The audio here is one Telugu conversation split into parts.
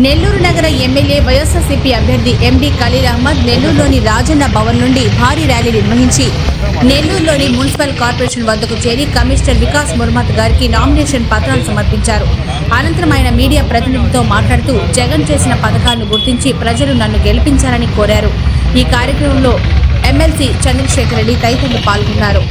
నెల్లూరు నగర ఎమ్మెల్యే వైఎస్ఆర్సీపీ అభ్యర్థి ఎండి ఖలీల్ అహ్మద్ నెల్లూరులోని రాజన్న భవన్ నుండి భారీ ర్యాలీ నిర్వహించి నెల్లూరులోని మున్సిపల్ కార్పొరేషన్ వద్దకు చేరి కమిషనర్ వికాస్ ముర్మత్ గారికి నామినేషన్ పత్రాలు సమర్పించారు. అనంతరం ఆయన మీడియా ప్రతినిధితో మాట్లాడుతూ జగన్ చేసిన పథకాలను గుర్తించి ప్రజలు నన్ను గెలిపించాలని కోరారు. ఈ కార్యక్రమంలో ఎమ్మెల్సీ చంద్రశేఖర్ రెడ్డి తదితరులు పాల్గొన్నారు.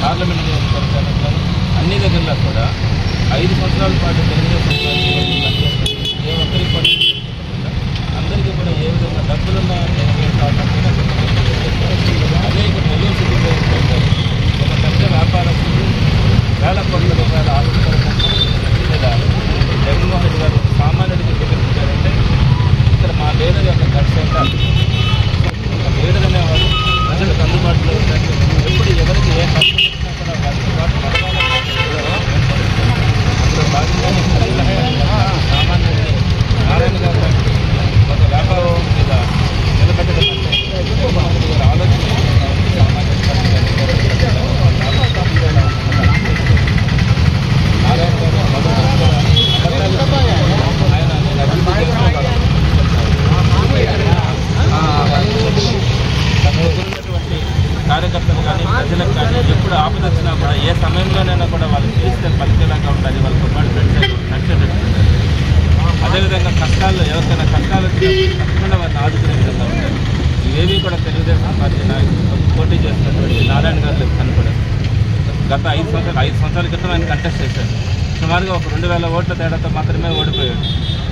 పార్లమెంట్ అన్ని దగ్గరలో కూడా 5 సంవత్సరాల పాటు ఏ ఒక్కరికి కూడా అందరికీ కూడా ఏ విధంగా డబ్బులు ఉన్నాయని అదే ఇక్కడ నెల్లూరు సిటీలో ఒక పెద్ద వ్యాపారస్తులు వేల కోట్ల రూపాయల ఆస్తి లేదా జగన్మోహన్ రెడ్డి గారు సామాన్యుడికి చూపించారంటే ఇక్కడ మా లీడర్ యొక్క ఖర్చు లీడర్ అనేవాడు ప్రజలకు అందుబాటులో ఎప్పుడు ఎవరికి ఏ ఖర్చు వచ్చినా కూడా వారితో పాటు సామాన్యుడిని నారాయణ గారు ఒక వ్యాపారం మీద నిలబెట్టడం అంటే ఆలోచన నారాయణ కార్యకర్తలు కానీ ప్రజలకు కానీ ఎప్పుడు ఆపదొచ్చినా కూడా ఏ సమయంలోనైనా కూడా వాళ్ళు చేస్తే పలికేలాగా ఉండాలి, వాళ్ళతో పాటు నడిచేటట్టు. అదేవిధంగా కష్టాల్లో ఎవరికైనా కష్టాలు వచ్చినప్పుడు తప్పకుండా వారిని ఆదుకునే విధంగా ఉంటారు. ఇవేవి కూడా తెలుగుదేశం పార్టీ పోటీ చేస్తున్నటువంటి నారాయణ గారు కనపడారు. గత 5 సంవత్సరాల క్రితం ఆయన కంటెస్ట్ చేశారు. సుమారుగా ఒక 2000 ఓట్ల తేడాతో మాత్రమే ఓడిపోయాడు.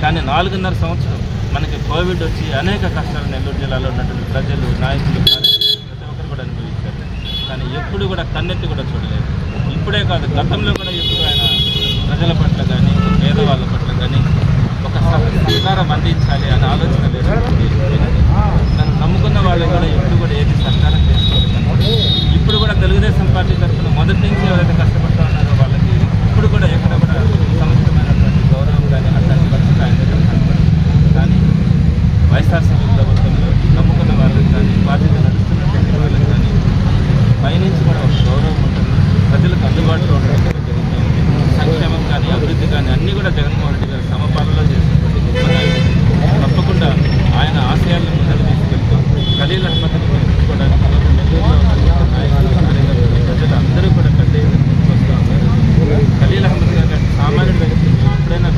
కానీ 4.5 సంవత్సరం మనకి కోవిడ్ వచ్చి అనేక కష్టాలు నెల్లూరు జిల్లాలో ఉన్నటువంటి ప్రజలు, నాయకులు, ప్రతి ఒక్కరు కూడా అనుభవించారు. కానీ ఎప్పుడు కూడా కన్నెత్తి కూడా చూడలేదు. ఇప్పుడే కాదు, గతంలో కూడా ఎప్పుడు ఆయన ప్రజల పట్ల కానీ పేదవాళ్ళ పట్ల కానీ ఒక సహకారం అందించాలి అనే ఆలోచన లేదు. నన్ను నమ్ముకున్న వాళ్ళు కూడా ఎప్పుడు కూడా ఏది సహకారం చేసుకోవాలి. ఇప్పుడు కూడా తెలుగుదేశం పార్టీ తరఫున మొదటి నుంచి ఎవరైతే కష్టపడుతూ ఉన్నారో వాళ్ళకి ఇప్పుడు కూడా ఎక్కడ కూడా సముచితమైనటువంటి గౌరవం కానీ అట్లాంటి పరిస్థితి ఆయన దగ్గర కనపడదు. కానీ వైఎస్ఆర్సీపీ ప్రభుత్వంలో నమ్ముకున్న వాళ్ళకి కానీ పార్టీలో నడుస్తున్నటువంటి వాళ్ళకి కానీ పైనుంచి కూడా ఒక గౌరవం ఉంటుంది. ప్రజలకు అందుబాటులో ఉండడం జరుగుతుంది. సంక్షేమం కానీ అభివృద్ధి కానీ అన్నీ కూడా జగన్మోహన్ రెడ్డి గారు సమపాలలో చేసినటువంటి గొప్ప నాయకుడు. తప్పకుండా ఆయన ఆశయాలను ముందుకు తీసుకెళ్తూ ఖలీల్ అహ్మద్ని గెలుచుకోవడానికి నెల్లూరులో నాయకులు, కార్యకర్తలు, ప్రజలు అందరూ కూడా పెద్ద ఎత్తున వస్తూ ఉన్నారు. ఖలీల్ అహ్మద్ గారు సామాన్యుడి దగ్గరికి ఎప్పుడైనా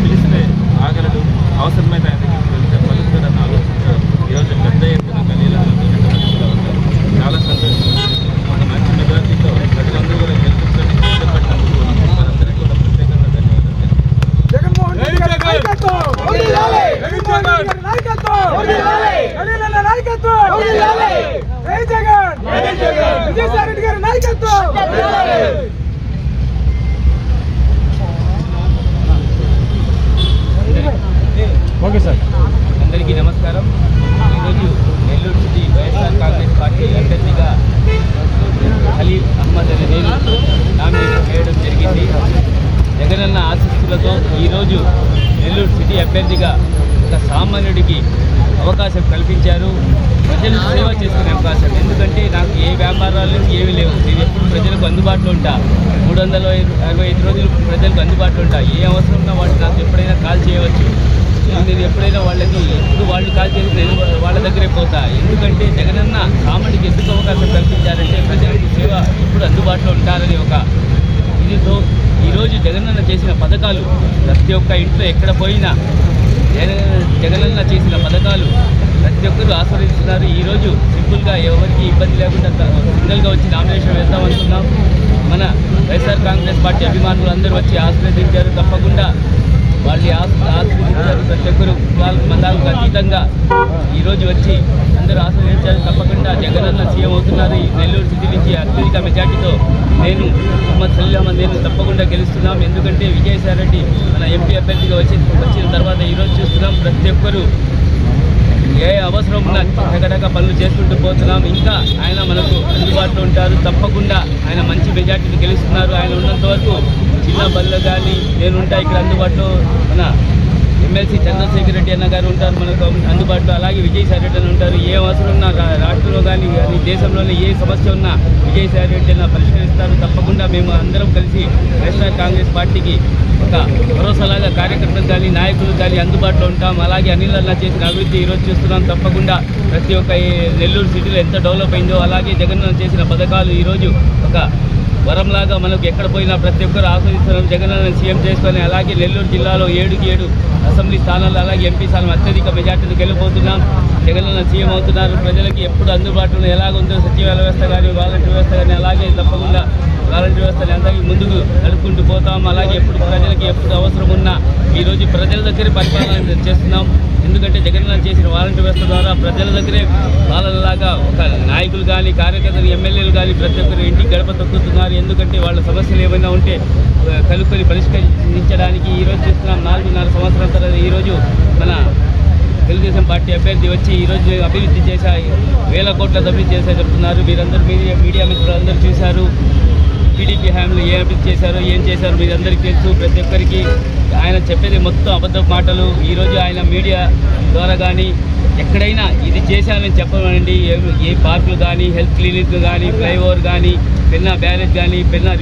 పిలిస్తే ఆగలడు, అవసరమైతే ఆయన దగ్గరికి వెళ్తే పలుకుతారన్న ఆలోచనతో ఈరోజు పెద్ద ఎత్తున ఖలీల్ అహ్మద్ నడుస్తూ ఉన్నారు. చాలా సంతోషం. ఒక మంచి మెజార్టీతో ప్రజలందరూ కూడా గెలిపించడానికి ఇష్టపడినందుకు వారందరికీ కూడా ప్రత్యేకంగా ధన్యవాదాలు. Okay sir. అందరికీ నమస్కారం. ఈరోజు నెల్లూరు సిటీ వైఎస్ఆర్ కాంగ్రెస్ పార్టీ అభ్యర్థిగా ఖలీల్ అహ్మద్ అనే నేను నామినేషన్ చేయడం జరిగింది. జగనన్న ఆశీస్సులతో ఈరోజు నెల్లూరు సిటీ అభ్యర్థిగా ఒక సామాన్యుడికి అవకాశం కల్పించారు. ప్రజలు సేవ చేసుకునే అవకాశం. ఎందుకంటే నాకు ఏ వ్యాపారాలు ఏమీ లేవు. నేను ఎప్పుడు ప్రజలకు అందుబాటులో ఉంటా. 365 రోజులు ప్రజలకు అందుబాటులో ఉంటా. ఏ అవసరం ఉన్నా వాళ్ళు నాకు ఎప్పుడైనా కాల్ చేయవచ్చు. నేను ఎప్పుడైనా వాళ్ళకి ఎప్పుడు వాళ్ళు కాల్ చేసి నేను వాళ్ళ దగ్గరే పోతా. ఎందుకంటే జగనన్న సామాన్యుడికి ఎందుకు అవకాశం కల్పించారంటే ప్రజలకు సేవ ఎప్పుడు అందుబాటులో ఉంటారని ఒక ఇదితో ఈరోజు జగనన్న చేసిన పథకాలు ప్రతి ఒక్క ఇంట్లో ఎక్కడ పోయినా జగనన్న చేసిన పథకాలు ప్రతి ఒక్కరు ఆస్వాదిస్తున్నారు. ఈరోజు సింపుల్గా ఎవరికి ఇబ్బంది లేకుండా సింగిల్గా వచ్చి నామినేషన్ వేద్దామనుకున్నాం. మన వైఎస్ఆర్ కాంగ్రెస్ పార్టీ అభిమానులు అందరూ వచ్చి ఆశీర్వదించారు. తప్పకుండా వాళ్ళు ఆశీర్వదించారు. ప్రతి ఒక్కరు మతాలకు అతీతంగా ఈరోజు వచ్చి అందరూ ఆశీర్వదించారు. తప్పకుండా జగనన్న సీఎం అవుతున్నారు. ఈ నెల్లూరు సిటీ నుంచి అత్యధిక మెజార్టీతో నేను మొహమ్మద్ సలీల్ అహ్మద్ నేను తప్పకుండా గెలుస్తున్నాం. ఎందుకంటే విజయసాయి రెడ్డి మన ఎంపీ అభ్యర్థిగా వచ్చిన తర్వాత ఈరోజు చూస్తున్నాం ప్రతి ఒక్కరూ ఏ అవసరం ఉన్నా టగటగ పనులు చేసుకుంటూ పోతున్నాం. ఇంకా ఆయన మనకు అందుబాటులో ఉంటారు. తప్పకుండా ఆయన మంచి మెజార్టీని గెలుస్తున్నారు. ఆయన ఉన్నంత వరకు చిన్న బళ్ళు కానీ నేనుంటా ఇక్కడ అందుబాటులో. మన ఎమ్మెల్సీ చంద్రశేఖర్ రెడ్డి అన్న గారు ఉంటారు మనకు అందుబాటులో. అలాగే విజయసాయి రెడ్డి అని ఉంటారు. ఏ అవసరం ఉన్నా రాష్ట్రంలో కానీ దేశంలోనే ఏ సమస్య ఉన్నా విజయసాయి రెడ్డి అన్న పరిష్కరిస్తారు. తప్పకుండా మేము అందరం కలిసి వైఎస్ఆర్ కాంగ్రెస్ పార్టీకి ఒక భరోసాలాగా కార్యకర్తలు కానీ నాయకులు కానీ అందుబాటులో ఉంటాం. అలాగే అనిల్ అన్న చేసిన అభివృద్ధి ఈరోజు చూస్తున్నాం. తప్పకుండా ప్రతి ఒక్క నెల్లూరు సిటీలో ఎంత డెవలప్ అయిందో అలాగే జగనన్న చేసిన పథకాలు ఈరోజు ఒక వరంలాగా మనకు ఎక్కడ పోయినా ప్రతి ఒక్కరు ఆస్వాదిస్తున్నారు. జగనన్న సీఎం చేసుకొని అలాగే నెల్లూరు జిల్లాలో 7 అసెంబ్లీ స్థానాలు అలాగే ఎంపీ స్థానం అత్యధిక మెజార్టీని గెలిపోతున్నాం. జగనన్న సీఎం అవుతున్నారు. ప్రజలకి ఎప్పుడు అందుబాటులో ఎలాగుందో సచివాలయ వ్యవస్థ కానీ వాలంటీర్ వ్యవస్థ కానీ అలాగే తప్పకుండా వాలంటీర్ వ్యవస్థని అందరికీ ముందుకు నడుపుకుంటూ పోతాం. అలాగే ఎప్పుడు ప్రజలకి ఎప్పుడు అవసరం ఉన్నా ఈరోజు ప్రజల దగ్గరే పరిపాలన చేస్తున్నాం. ఎందుకంటే జగనన్న చేసిన వాలంటీర్ వ్యవస్థ ద్వారా ప్రజల దగ్గరే వాళ్ళలాగా ఒక నాయకులు కానీ కార్యకర్తలు ఎమ్మెల్యేలు కానీ ప్రతి ఒక్కరు ఇంటికి గడప తొక్కుతున్నారు. ఎందుకంటే వాళ్ళ సమస్యలు ఏమైనా ఉంటే కలుపుకొని పరిష్కరించడానికి ఈరోజు చూస్తున్నాం. 4.5 సంవత్సరాల తర్వాత ఈరోజు మన తెలుగుదేశం పార్టీ అభ్యర్థి వచ్చి ఈరోజు అభివృద్ధి చేశా 1000 కోట్ల అభివృద్ధి చేశా చెప్తున్నారు. మీరందరూ మీడియా మిత్రులు అందరూ చూశారు. టీడీపీ హామీలు ఏ అభివృద్ధి చేశారో ఏం చేశారో మీరందరికీ తెలుసు. ప్రతి ఒక్కరికి ఆయన చెప్పేది మొత్తం అబద్ధపు మాటలు. ఈరోజు ఆయన మీడియా ద్వారా కానీ ఎక్కడైనా ఇది చేశానని చెప్పమండి. ఏ పార్కులు కానీ హెల్త్ క్లినిక్ కానీ ఫ్లైఓవర్ కానీ పెన్నా బ్యారేజ్ కానీ పెన్నా